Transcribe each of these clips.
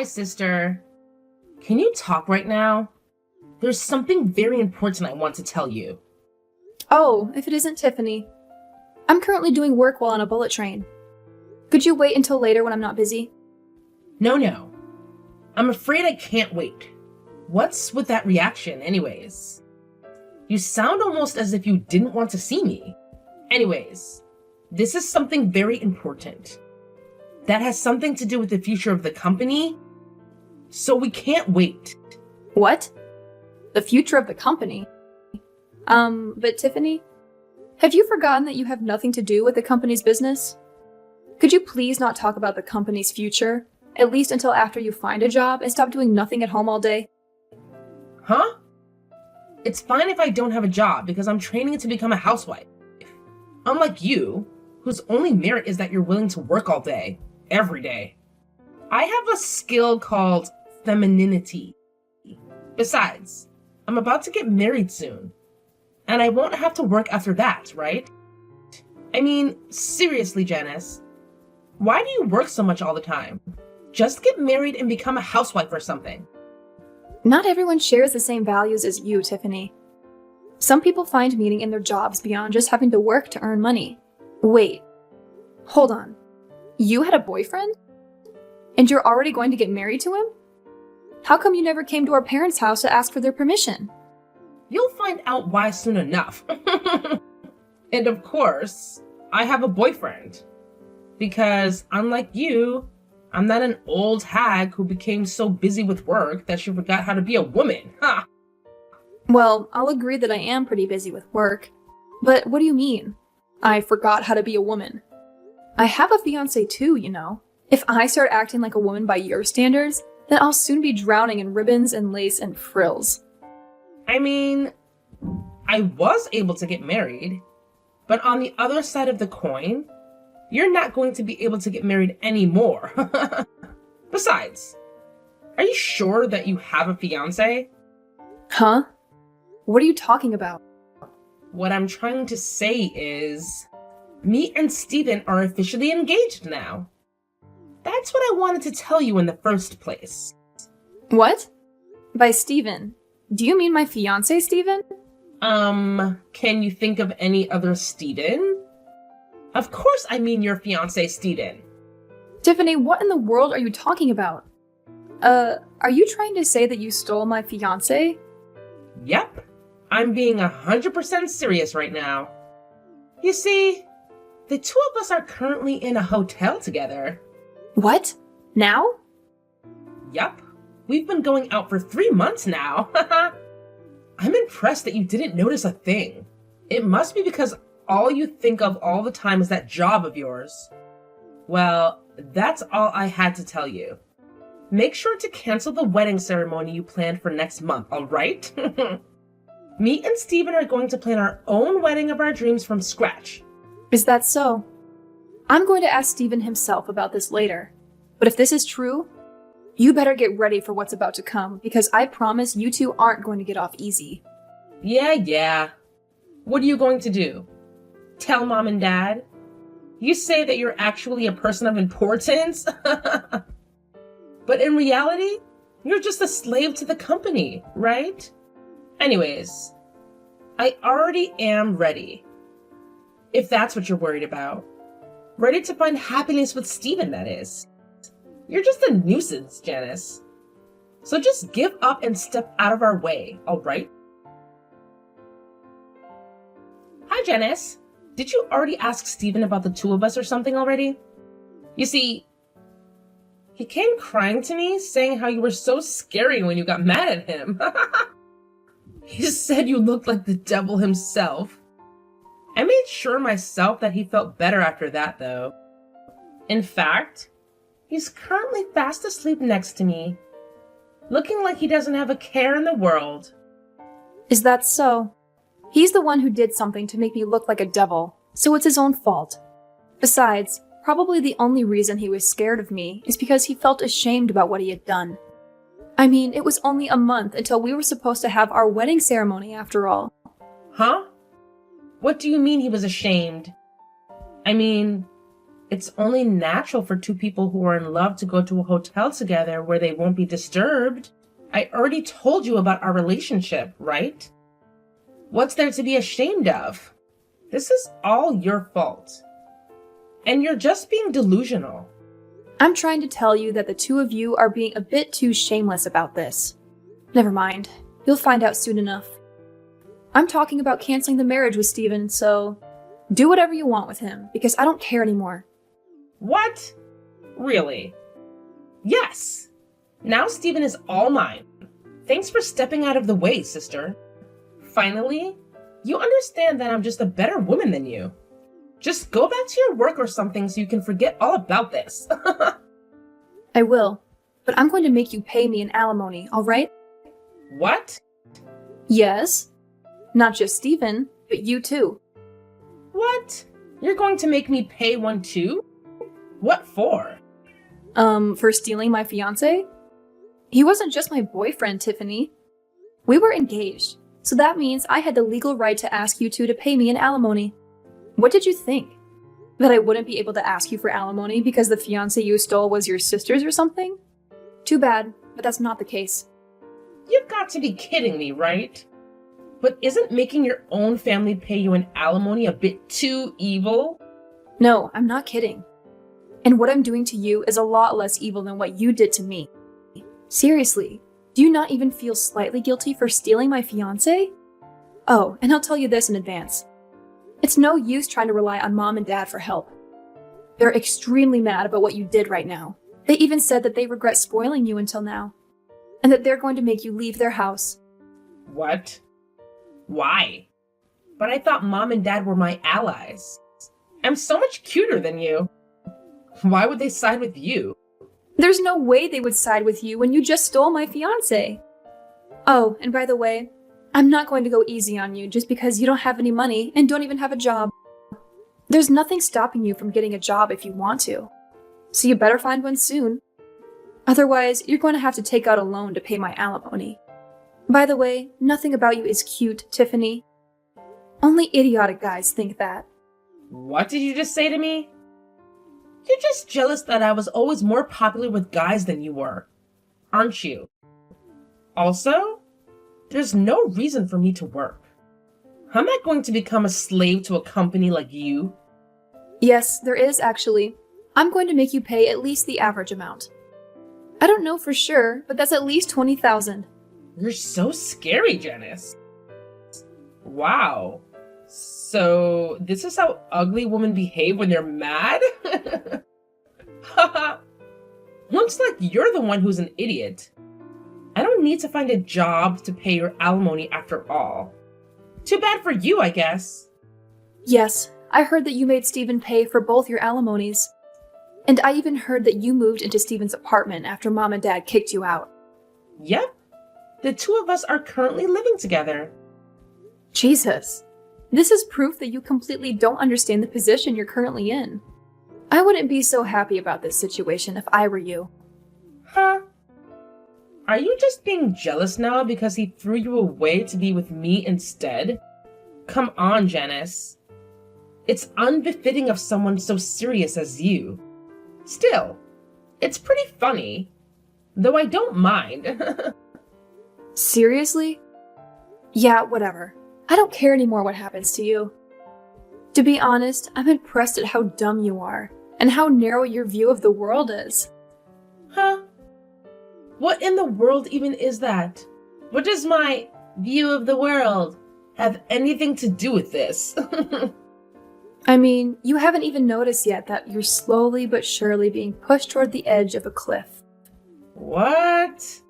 Hi, sister. Can you talk right now? There's something very important I want to tell you. Oh, if it isn't Tiffany. I'm currently doing work while on a bullet train. Could you wait until later when I'm not busy? No. I'm afraid I can't wait. What's with that reaction, anyways? You sound almost as if you didn't want to see me. Anyways, this is something very important. That has something to do with the future of the company, so we can't wait. What? The future of the company? But Tiffany, have you forgotten that you have nothing to do with the company's business? Could you please not talk about the company's future, at least until after you find a job and stop doing nothing at home all day? Huh? It's fine if I don't have a job because I'm training to become a housewife. Unlike you, whose only merit is that you're willing to work all day, every day. I have a skill called femininity. Besides, I'm about to get married soon, and I won't have to work after that, right? I mean, seriously, Janice, why do you work so much all the time? Just get married and become a housewife or something. Not everyone shares the same values as you, Tiffany. Some people find meaning in their jobs beyond just having to work to earn money. Wait, hold on. You had a boyfriend? And you're already going to get married to him? How come you never came to our parents' house to ask for their permission? You'll find out why soon enough. And of course, I have a boyfriend. Because unlike you, I'm not an old hag who became so busy with work that she forgot how to be a woman. Ha! Well, I'll agree that I am pretty busy with work. But what do you mean? I forgot how to be a woman. I have a fiancé too, you know. If I start acting like a woman by your standards, then I'll soon be drowning in ribbons and lace and frills. I mean, I was able to get married, but on the other side of the coin, you're not going to be able to get married anymore. Besides, are you sure that you have a fiancé? Huh? What are you talking about? What I'm trying to say is, me and Steven are officially engaged now. That's what I wanted to tell you in the first place. What? By Steven? Do you mean my fiancé, Steven? Can you think of any other Steven? Of course I mean your fiancé, Steven. Tiffany, what in the world are you talking about? Are you trying to say that you stole my fiancé? Yep. I'm being 100% serious right now. You see, the two of us are currently in a hotel together. What? Now? Yup. We've been going out for 3 months now. I'm impressed that you didn't notice a thing. It must be because all you think of all the time is that job of yours. Well, that's all I had to tell you. Make sure to cancel the wedding ceremony you planned for next month, alright? Me and Steven are going to plan our own wedding of our dreams from scratch. Is that so? I'm going to ask Steven himself about this later. But if this is true, you better get ready for what's about to come, because I promise you two aren't going to get off easy. Yeah. What are you going to do? Tell mom and dad? You say that you're actually a person of importance? But in reality, you're just a slave to the company, right? Anyways, I already am ready. If that's what you're worried about. Ready to find happiness with Steven, that is. You're just a nuisance, Janice. So just give up and step out of our way, alright? Hi, Janice. Did you already ask Steven about the two of us or something already? You see, he came crying to me, saying how you were so scary when you got mad at him. He said you looked like the devil himself. I made sure myself that he felt better after that, though. In fact, he's currently fast asleep next to me, looking like he doesn't have a care in the world. Is that so? He's the one who did something to make me look like a devil, so it's his own fault. Besides, probably the only reason he was scared of me is because he felt ashamed about what he had done. I mean, it was only a month until we were supposed to have our wedding ceremony after all. Huh? What do you mean he was ashamed? I mean, It's only natural for two people who are in love to go to a hotel together where they won't be disturbed. I already told you about our relationship, right? What's there to be ashamed of? This is all your fault. And you're just being delusional. I'm trying to tell you that the two of you are being a bit too shameless about this. Never mind. You'll find out soon enough. I'm talking about canceling the marriage with Steven, so do whatever you want with him, because I don't care anymore. What? Really? Yes. Now Steven is all mine. Thanks for stepping out of the way, sister. Finally, you understand that I'm just a better woman than you. Just go back to your work or something so you can forget all about this. I will, but I'm going to make you pay me an alimony, alright? What? Yes. Not just Steven, but you too. What? You're going to make me pay one too? What for? For stealing my fiancé? He wasn't just my boyfriend, Tiffany. We were engaged, so that means I had the legal right to ask you two to pay me an alimony. What did you think? That I wouldn't be able to ask you for alimony because the fiancé you stole was your sister's or something? Too bad, but that's not the case. You've got to be kidding me, right? But isn't making your own family pay you an alimony a bit too evil? No, I'm not kidding. And what I'm doing to you is a lot less evil than what you did to me. Seriously, do you not even feel slightly guilty for stealing my fiancé? Oh, and I'll tell you this in advance. It's no use trying to rely on Mom and Dad for help. They're extremely mad about what you did right now. They even said that they regret spoiling you until now, and that they're going to make you leave their house. What? Why? But I thought Mom and Dad were my allies. I'm so much cuter than you. Why would they side with you? There's no way they would side with you when you just stole my fiancé. Oh, and by the way, I'm not going to go easy on you just because you don't have any money and don't even have a job. There's nothing stopping you from getting a job if you want to. So you better find one soon. Otherwise, you're going to have to take out a loan to pay my alimony. By the way, nothing about you is cute, Tiffany. Only idiotic guys think that. What did you just say to me? You're just jealous that I was always more popular with guys than you were, aren't you? Also, there's no reason for me to work. I'm not going to become a slave to a company like you. Yes, there is actually. I'm going to make you pay at least the average amount. I don't know for sure, but that's at least $20,000. You're so scary, Janice. Wow. So, this is how ugly women behave when they're mad? Haha. Looks like you're the one who's an idiot. I don't need to find a job to pay your alimony after all. Too bad for you, I guess. Yes, I heard that you made Steven pay for both your alimonies. And I even heard that you moved into Steven's apartment after Mom and Dad kicked you out. Yep. The two of us are currently living together. Jesus. This is proof that you completely don't understand the position you're currently in. I wouldn't be so happy about this situation if I were you. Huh? Are you just being jealous now because he threw you away to be with me instead? Come on, Janice. It's unbefitting of someone so serious as you. Still, it's pretty funny, though I don't mind. Seriously? Yeah, whatever. I don't care anymore what happens to you. To be honest, I'm impressed at how dumb you are, and how narrow your view of the world is. Huh? What in the world even is that? What does my view of the world have anything to do with this? I mean, you haven't even noticed yet that you're slowly but surely being pushed toward the edge of a cliff. What?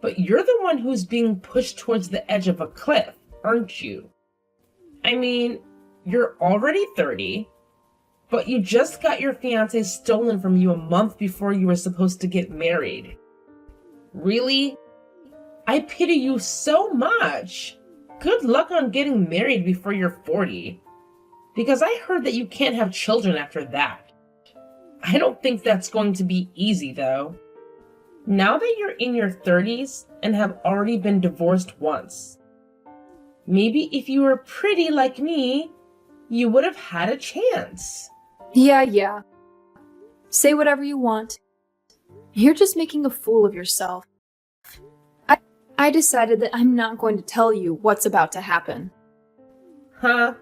But you're the one who's being pushed towards the edge of a cliff, aren't you? I mean, you're already 30, but you just got your fiancé stolen from you a month before you were supposed to get married. Really? I pity you so much. Good luck on getting married before you're 40. Because I heard that you can't have children after that. I don't think that's going to be easy, though. Now that you're in your 30s and have already been divorced once, maybe if you were pretty like me, you would have had a chance. Yeah. Say whatever you want. You're just making a fool of yourself. I decided that I'm not going to tell you what's about to happen. Huh?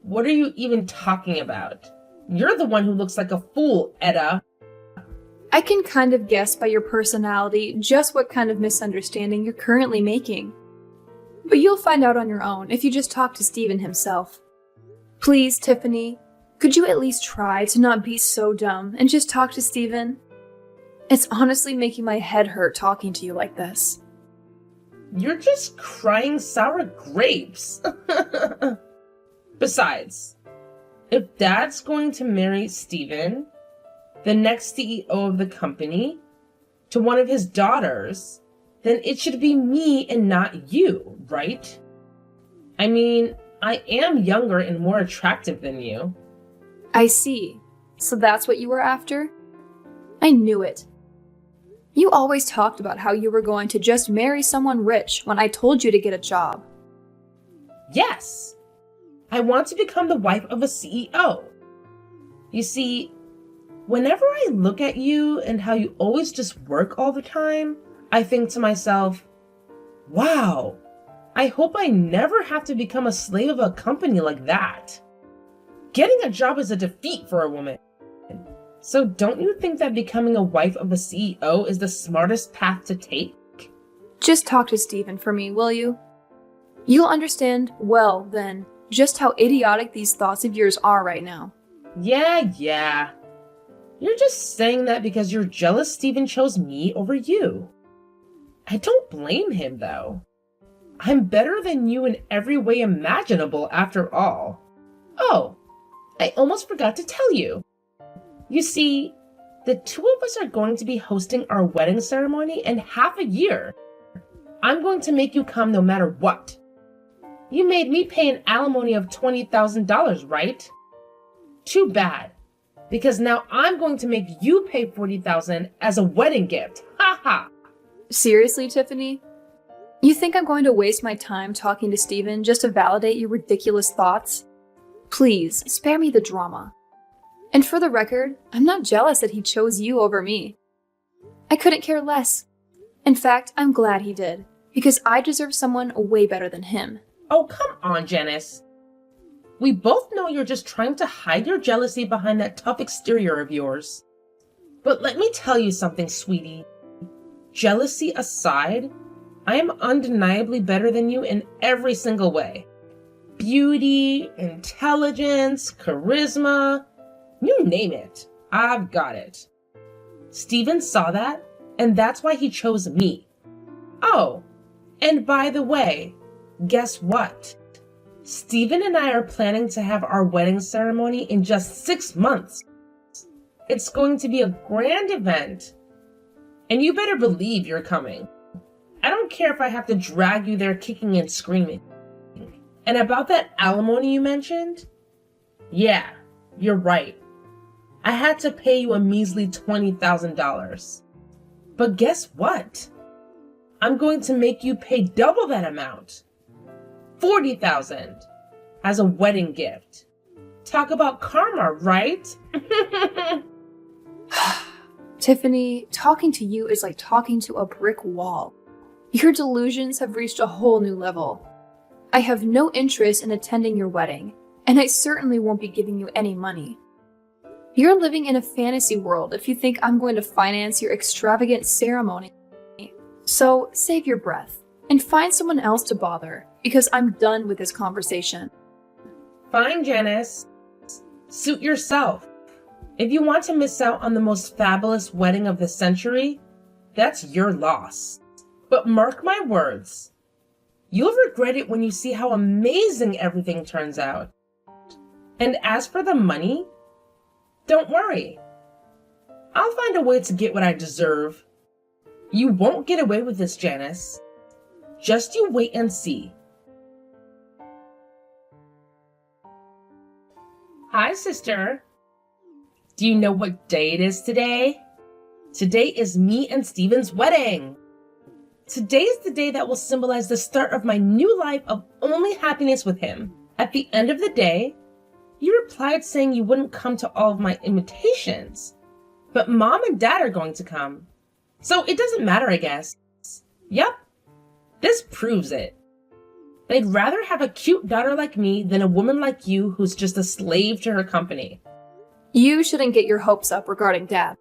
What are you even talking about? You're the one who looks like a fool, Etta. I can kind of guess by your personality just what kind of misunderstanding you're currently making. But you'll find out on your own if you just talk to Steven himself. Please, Tiffany, could you at least try to not be so dumb and just talk to Steven? It's honestly making my head hurt talking to you like this. You're just crying sour grapes. Besides, if Dad's going to marry Steven, the next CEO of the company, to one of his daughters, then it should be me and not you, right? I mean, I am younger and more attractive than you. I see. So that's what you were after? I knew it. You always talked about how you were going to just marry someone rich when I told you to get a job. Yes! I want to become the wife of a CEO. You see, whenever I look at you and how you always just work all the time, I think to myself, wow, I hope I never have to become a slave of a company like that. Getting a job is a defeat for a woman. So don't you think that becoming a wife of a CEO is the smartest path to take? Just talk to Steven for me, will you? You'll understand, well, then, just how idiotic these thoughts of yours are right now. Yeah. You're just saying that because you're jealous Steven chose me over you. I don't blame him, though. I'm better than you in every way imaginable, after all. Oh, I almost forgot to tell you. You see, the two of us are going to be hosting our wedding ceremony in half a year. I'm going to make you come no matter what. You made me pay an alimony of $20,000, right? Too bad, because now I'm going to make you pay $40,000 as a wedding gift. Ha ha! Seriously, Tiffany? You think I'm going to waste my time talking to Steven just to validate your ridiculous thoughts? Please, spare me the drama. And for the record, I'm not jealous that he chose you over me. I couldn't care less. In fact, I'm glad he did, because I deserve someone way better than him. Oh, come on, Janice. We both know you're just trying to hide your jealousy behind that tough exterior of yours. But let me tell you something, sweetie. Jealousy aside, I am undeniably better than you in every single way. Beauty, intelligence, charisma, you name it, I've got it. Steven saw that, and that's why he chose me. Oh, and by the way, guess what? Steven and I are planning to have our wedding ceremony in just 6 months. It's going to be a grand event, and you better believe you're coming. I don't care if I have to drag you there kicking and screaming. And about that alimony you mentioned? Yeah, you're right. I had to pay you a measly $20,000. But guess what? I'm going to make you pay double that amount. $40,000 as a wedding gift. Talk about karma, right? Tiffany, talking to you is like talking to a brick wall. Your delusions have reached a whole new level. I have no interest in attending your wedding, and I certainly won't be giving you any money. You're living in a fantasy world if you think I'm going to finance your extravagant ceremony. So save your breath and find someone else to bother, because I'm done with this conversation. Fine, Janice. Suit yourself. If you want to miss out on the most fabulous wedding of the century, that's your loss. But mark my words, you'll regret it when you see how amazing everything turns out. And as for the money, don't worry. I'll find a way to get what I deserve. You won't get away with this, Janice. Just you wait and see. Hi, sister. Do you know what day it is today? Today is me and Steven's wedding. Today is the day that will symbolize the start of my new life of only happiness with him. At the end of the day, You replied saying you wouldn't come to all of my invitations, but Mom and Dad are going to come. So it doesn't matter, I guess. Yep, this proves it. They'd rather have a cute daughter like me than a woman like you who's just a slave to her company. You shouldn't get your hopes up regarding Dad.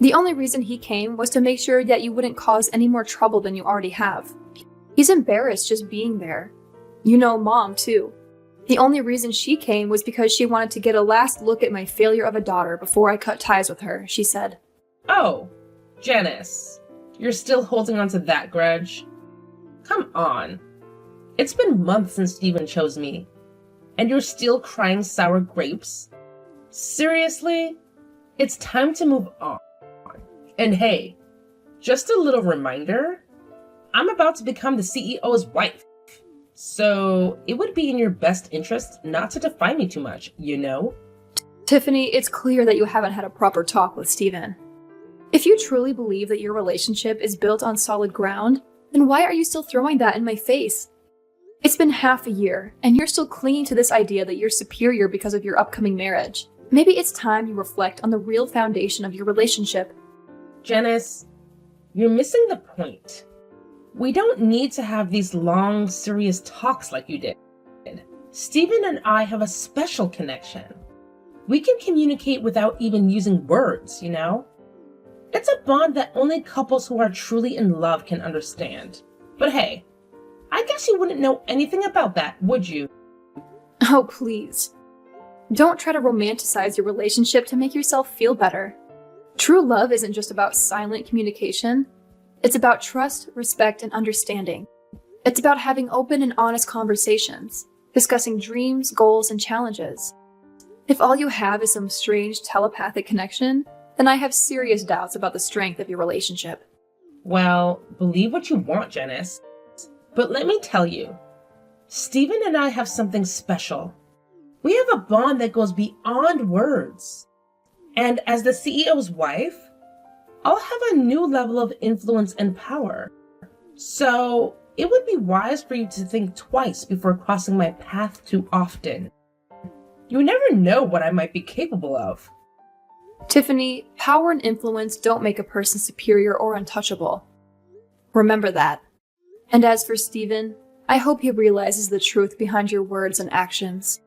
The only reason he came was to make sure that you wouldn't cause any more trouble than you already have. He's embarrassed just being there. You know Mom, too. The only reason she came was because she wanted to get a last look at my failure of a daughter before I cut ties with her, she said. Oh, Janice, you're still holding on to that grudge? Come on. It's been months since Steven chose me, and you're still crying sour grapes? Seriously? It's time to move on. And hey, just a little reminder, I'm about to become the CEO's wife. So it would be in your best interest not to define me too much, you know? Tiffany, it's clear that you haven't had a proper talk with Steven. If you truly believe that your relationship is built on solid ground, then why are you still throwing that in my face? It's been half a year, and you're still clinging to this idea that you're superior because of your upcoming marriage. Maybe it's time you reflect on the real foundation of your relationship. Janice, you're missing the point. We don't need to have these long, serious talks like you did. Steven and I have a special connection. We can communicate without even using words, you know? It's a bond that only couples who are truly in love can understand. But hey, I guess you wouldn't know anything about that, would you? Oh, please. Don't try to romanticize your relationship to make yourself feel better. True love isn't just about silent communication. It's about trust, respect, and understanding. It's about having open and honest conversations, discussing dreams, goals, and challenges. If all you have is some strange telepathic connection, then I have serious doubts about the strength of your relationship. Well, believe what you want, Janice. But let me tell you, Steven and I have something special. We have a bond that goes beyond words. And as the CEO's wife, I'll have a new level of influence and power. So it would be wise for you to think twice before crossing my path too often. You never know what I might be capable of. Tiffany, power and influence don't make a person superior or untouchable. Remember that. And as for Steven, I hope he realizes the truth behind your words and actions.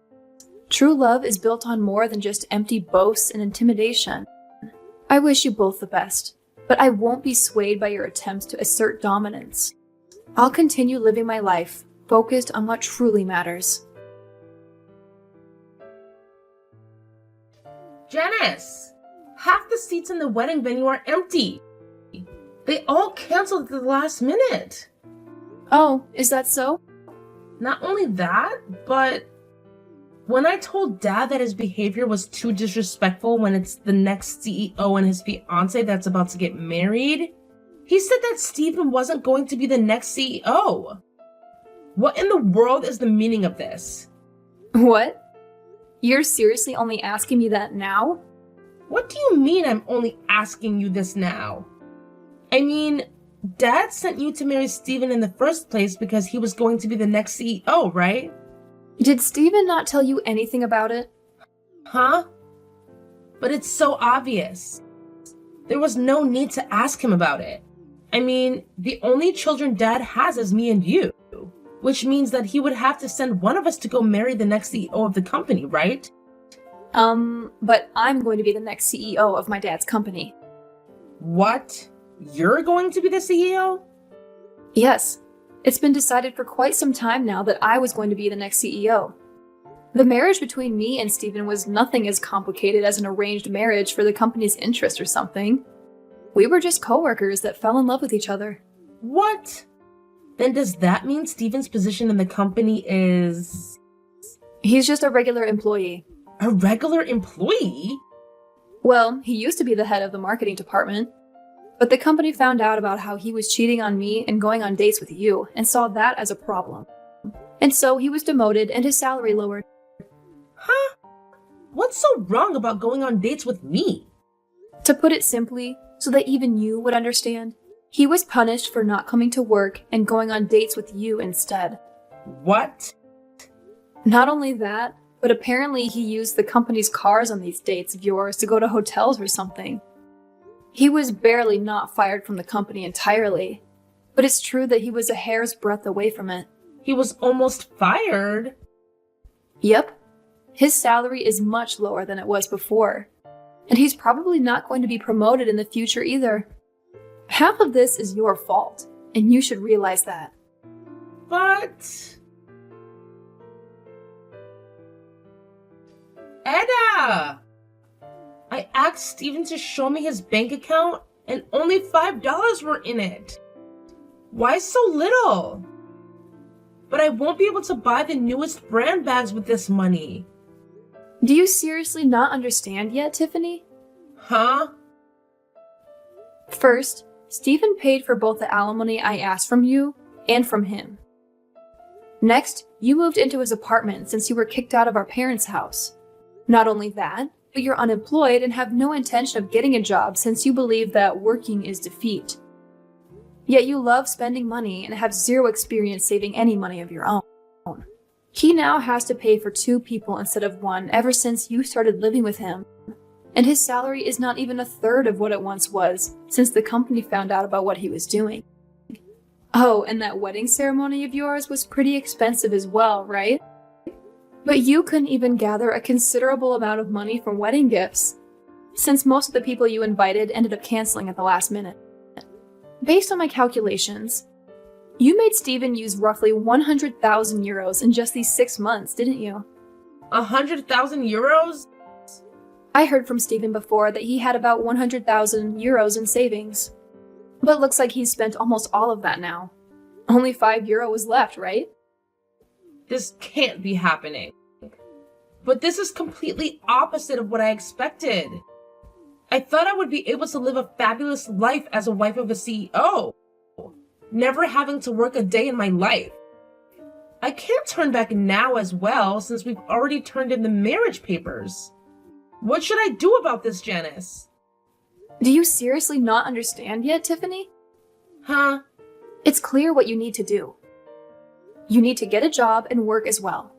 True love is built on more than just empty boasts and intimidation. I wish you both the best, but I won't be swayed by your attempts to assert dominance. I'll continue living my life, focused on what truly matters. Janice, half the seats in the wedding venue are empty. They all canceled at the last minute. Oh, is that so? Not only that, but when I told Dad that his behavior was too disrespectful when it's the next CEO and his fiancée that's about to get married, he said that Steven wasn't going to be the next CEO. What in the world is the meaning of this? What? You're seriously only asking me that now? What do you mean I'm only asking you this now? I mean, Dad sent you to marry Steven in the first place because he was going to be the next CEO, right? Did Steven not tell you anything about it? Huh? But it's so obvious. There was no need to ask him about it. I mean, the only children Dad has is me and you, which means that he would have to send one of us to go marry the next CEO of the company, right? But I'm going to be the next CEO of my dad's company. What? You're going to be the CEO? Yes. It's been decided for quite some time now that I was going to be the next CEO. The marriage between me and Steven was nothing as complicated as an arranged marriage for the company's interest or something. We were just coworkers that fell in love with each other. What? Then does that mean Steven's position in the company is... He's just a regular employee. A regular employee? Well, he used to be the head of the marketing department. But the company found out about how he was cheating on me and going on dates with you, and saw that as a problem. And so he was demoted and his salary lowered. Huh? What's so wrong about going on dates with me? To put it simply, so that even you would understand, he was punished for not coming to work and going on dates with you instead. What? Not only that, but apparently he used the company's cars on these dates of yours to go to hotels or something. He was barely not fired from the company entirely, but it's true that he was a hair's breadth away from it. He was almost fired? Yep. His salary is much lower than it was before, and he's probably not going to be promoted in the future either. Half of this is your fault, and you should realize that. But... Edda! I asked Steven to show me his bank account, and only $5 were in it. Why so little? But I won't be able to buy the newest brand bags with this money. Do you seriously not understand yet, Tiffany? Huh? First, Steven paid for both the alimony I asked from you and from him. Next, you moved into his apartment since you were kicked out of our parents' house. Not only that, but you're unemployed and have no intention of getting a job since you believe that working is defeat. Yet you love spending money and have zero experience saving any money of your own. He now has to pay for 2 people instead of 1 ever since you started living with him. And his salary is not even a third of what it once was since the company found out about what he was doing. Oh, and that wedding ceremony of yours was pretty expensive as well, right? But you couldn't even gather a considerable amount of money from wedding gifts, since most of the people you invited ended up canceling at the last minute. Based on my calculations, you made Steven use roughly 100,000 euros in just these 6 months, didn't you? 100,000 euros? I heard from Steven before that he had about 100,000 euros in savings. But looks like he's spent almost all of that now. Only €5 was left, right? This can't be happening. But this is completely opposite of what I expected. I thought I would be able to live a fabulous life as a wife of a CEO, never having to work a day in my life. I can't turn back now as well since we've already turned in the marriage papers. What should I do about this, Janice? Do you seriously not understand yet, Tiffany? Huh? It's clear what you need to do. You need to get a job and work as well.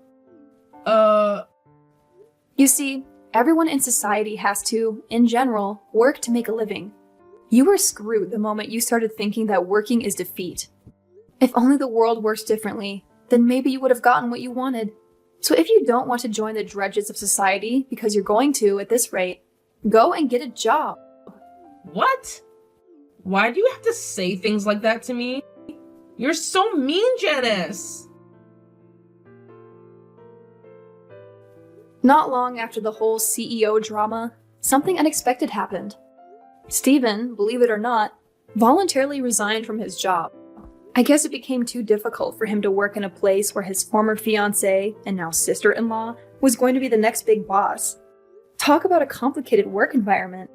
You see, everyone in society has to, in general, work to make a living. You were screwed the moment you started thinking that working is defeat. If only the world works differently, then maybe you would have gotten what you wanted. So if you don't want to join the dredges of society, because you're going to at this rate, go and get a job. What? Why do you have to say things like that to me? You're so mean, Janice! Not long after the whole CEO drama, something unexpected happened. Steven, believe it or not, voluntarily resigned from his job. I guess it became too difficult for him to work in a place where his former fiancée, and now sister-in-law, was going to be the next big boss. Talk about a complicated work environment.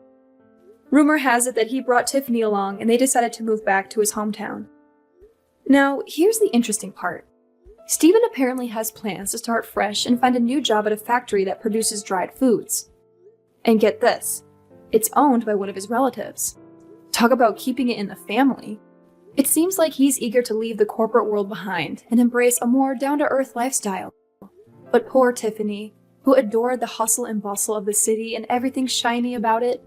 Rumor has it that he brought Tiffany along and they decided to move back to his hometown. Now, here's the interesting part. Steven apparently has plans to start fresh and find a new job at a factory that produces dried foods. And get this, it's owned by one of his relatives. Talk about keeping it in the family. It seems like he's eager to leave the corporate world behind and embrace a more down-to-earth lifestyle. But poor Tiffany, who adored the hustle and bustle of the city and everything shiny about it,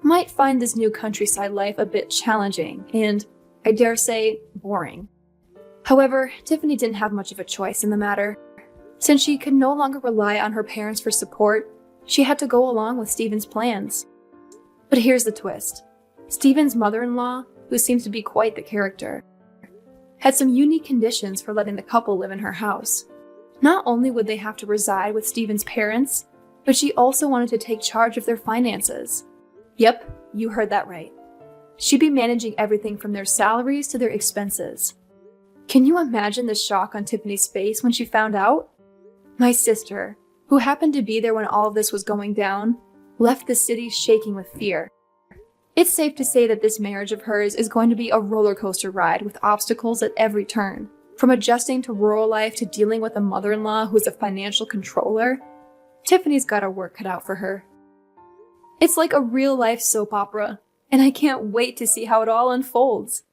might find this new countryside life a bit challenging and, I dare say, boring. However, Tiffany didn't have much of a choice in the matter. Since she could no longer rely on her parents for support, she had to go along with Steven's plans. But here's the twist. Steven's mother-in-law, who seems to be quite the character, had some unique conditions for letting the couple live in her house. Not only would they have to reside with Steven's parents, but she also wanted to take charge of their finances. Yep, you heard that right. She'd be managing everything from their salaries to their expenses. Can you imagine the shock on Tiffany's face when she found out? My sister, who happened to be there when all of this was going down, left the city shaking with fear. It's safe to say that this marriage of hers is going to be a roller coaster ride with obstacles at every turn. From adjusting to rural life to dealing with a mother-in-law who's a financial controller, Tiffany's got her work cut out for her. It's like a real-life soap opera, and I can't wait to see how it all unfolds.